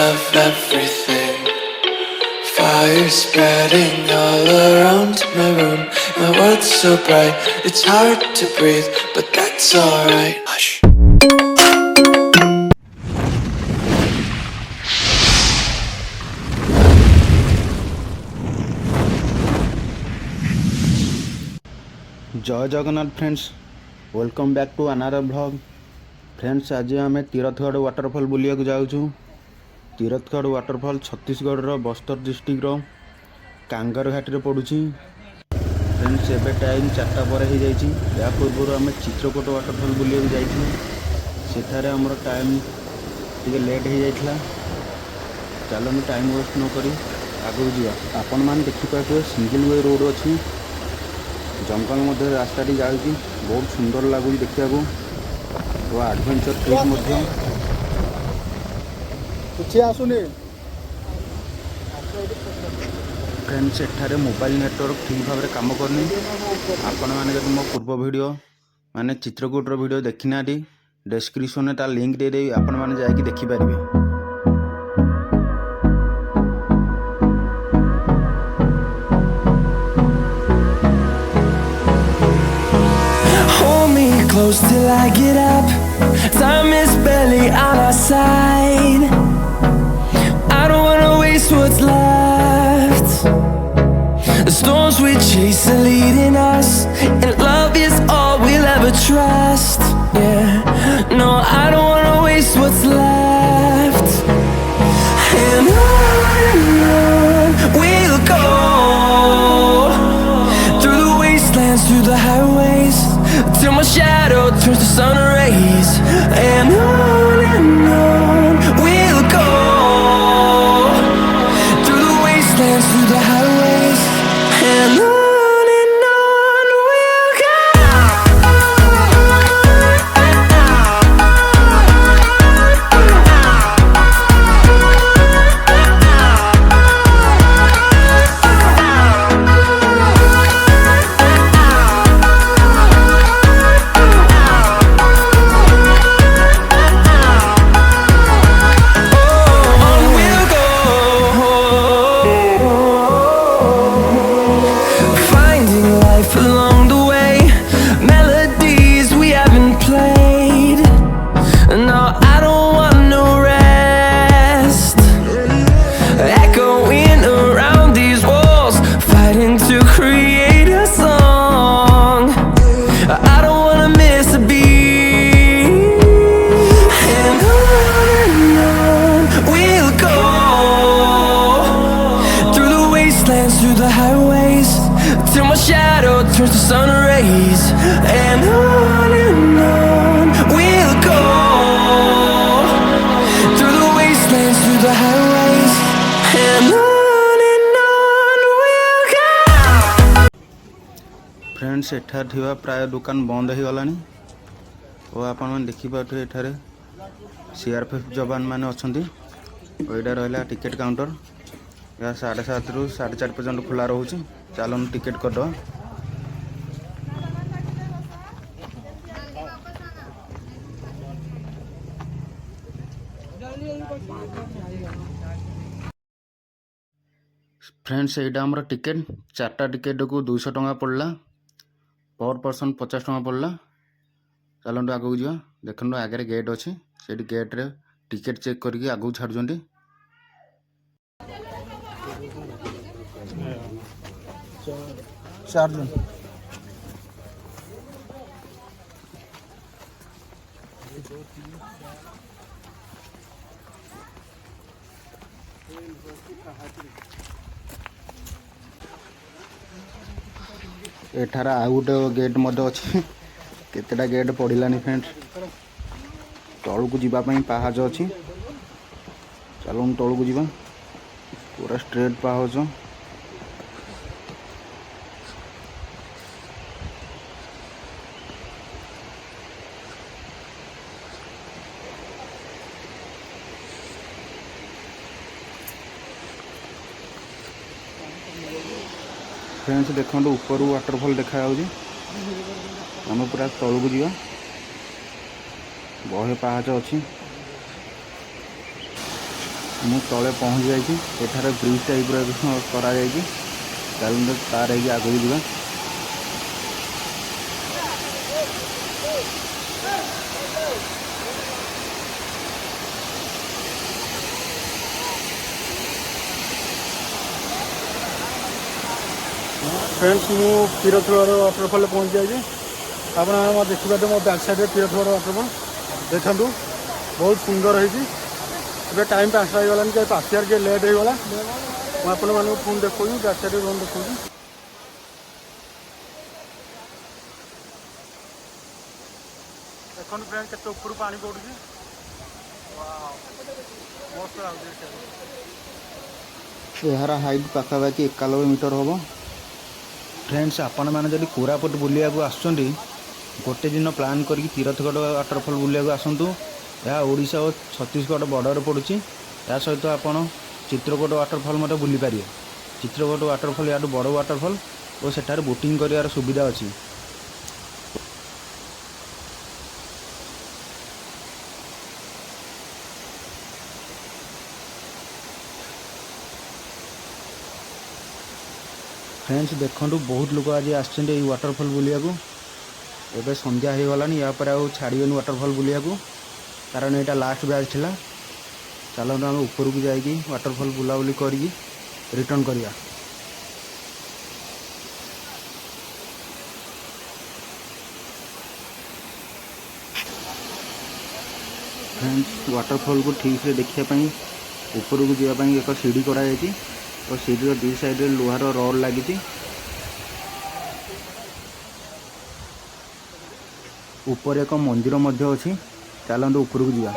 of everything. Fire spreading all around my room. My world's so bright, it's hard to breathe, but that's alright. Hush. Jai Jagannath friends, welcome back to another blog. Friends, आज आम Tirathgarh waterfall बुलिया जाऊँ। Tirathgarh waterfall Chhattisgarh Bastar district Kanger घाटी में पड़ुछि। Friends, एबे time 4टा पर हो जाइए। या पूर्व आम चित्रकूट वाटरफॉल बुलिया जाइए। सेठारे हमर टाइम टिके लेट हो जाइथिला। चलो टाइम वेस्ट न करी आगु जा। आपण मान देखि पाथे सिंगल वे रोड अछि। जंगल मध्य रास्ताटी जाऊँगी, बहुत सुंदर लगुच देखा तो एडवेंचर ट्रिप फ्रेंड्स, एठारे मोबाइल नेटवर्क ठीक भाव में काम करनी। आपण मैंने मो पूर्व वीडियो माने चित्रकूटर वीडियो देखी ना डिस्क्रिप्शन में तार लिंक दे देवी, आपण मैंने जाकि देखिपारे। Close till I get up. Time is barely on our side. I don't wanna waste what's left. The storms we chase are leading us, and love is all we'll ever trust. Yeah, no, I don't wanna waste what's left. And on we'll go, through the wastelands, through the highways, till my shadow turns to sun rays. And on we'll go, through the wastelands, through the highways. And on we'll go. Through the highways, till my shadow turns to sun rays. And on we'll go, through the wastelands, through the highways. And on we'll go. Friends, एठार थिबा प्राय दुकान बंद हो गलानी। और आपण मन देखि पाथे एठारे सीआरपीएफ जवान माने अछंती। ओइडा रहला टिकट काउंटर। या 7:30 रु 4:30 पर्यंत खुला रोचे। चलो टिकेट कर दो। फ्रेंड्स, यहाँ आम टिकेट 4टा टिकेट को 200 टंका पड़ला। पर पर्सन 50 टंका पड़ला। चलते आगू जा। देखो आगे गेट अच्छे, से गेट्रे टिकेट चेक करके आगू छाड़ुंट। चार दिन एठार आउ गोटे गेट अच्छे। केतेटा गेट पड़ानी फ्रेंड्स। तलू को जीवाई पाहाच अच्छी। चलो तलू को जीवा। पूरा स्ट्रेट पाहाच। फ्रेंड्स, देखो ऊपर वाटरफॉल देखा आम पूरा तलू को जीवा। बहे पाहाच अच्छी। ମୁଁ ତଳେ ପହଞ୍ଚି ଯାଇଛି। ଏଠାରେ ବ୍ରିଜ୍ ଟାଇପ୍ର କରାଯାଇଛି। ଚାଲନ୍ତୁ ତାର ହେଇକି ଆଗକୁ ଯିବା। फ्रेंड्स मु तीरथगढ़ वाटरफॉल पहुँच जाए। आप देखिए मो बैक साइड तीरथगढ़ वाटरफॉल देखूँ बहुत सुंदर है। टाइम पास हो गलानी कहीं आसार के लेट हो गला। मुझे आपण मानक फोन देखो बैक साइड फोन देखो। देखो फ्रेंड के ऊपर पानी पड़ू मस्त लगे। यार हाइट पाखापाखि 91 मीटर हम। फ्रेंड्स आपण मैंने जब कोरापुट बुलिया आसुँच गोटे दिन प्लान करके तीरथगढ़ वाटरफॉल बुलिया आसतु। यह ओडिशा और छत्तीसगढ़ बॉर्डर पड़ुछि। या सहित आपण चित्रकूट वाटरफॉल मत बुली पारे। चित्रकूट वाटरफॉल या बड़ वाटरफॉल और सेठार बोटिंग कर सुविधा अच्छी। फ्रेंड्स देखो बहुत लोग आज आसछन्ते वाटरफॉल बुलिया को। एबे संध्या हो गलानी या पर आउ छाड़िबेन वाटरफॉल बुलिया को, कारण यहाँ लास्ट बैच थिला। चलो आम ऊपर को जाइए वाटरफॉल बुलाबुली करी रिटर्न करिया। फ्रेंड्स वाटरफॉल को ठीक से देखापी ऊपर को जावाई एक सीढ़ी कराई और सीढ़ी दी साइड लुहार रड लगी। ऊपर एक मंदिर अच्छी। चलते ऊपर को जा।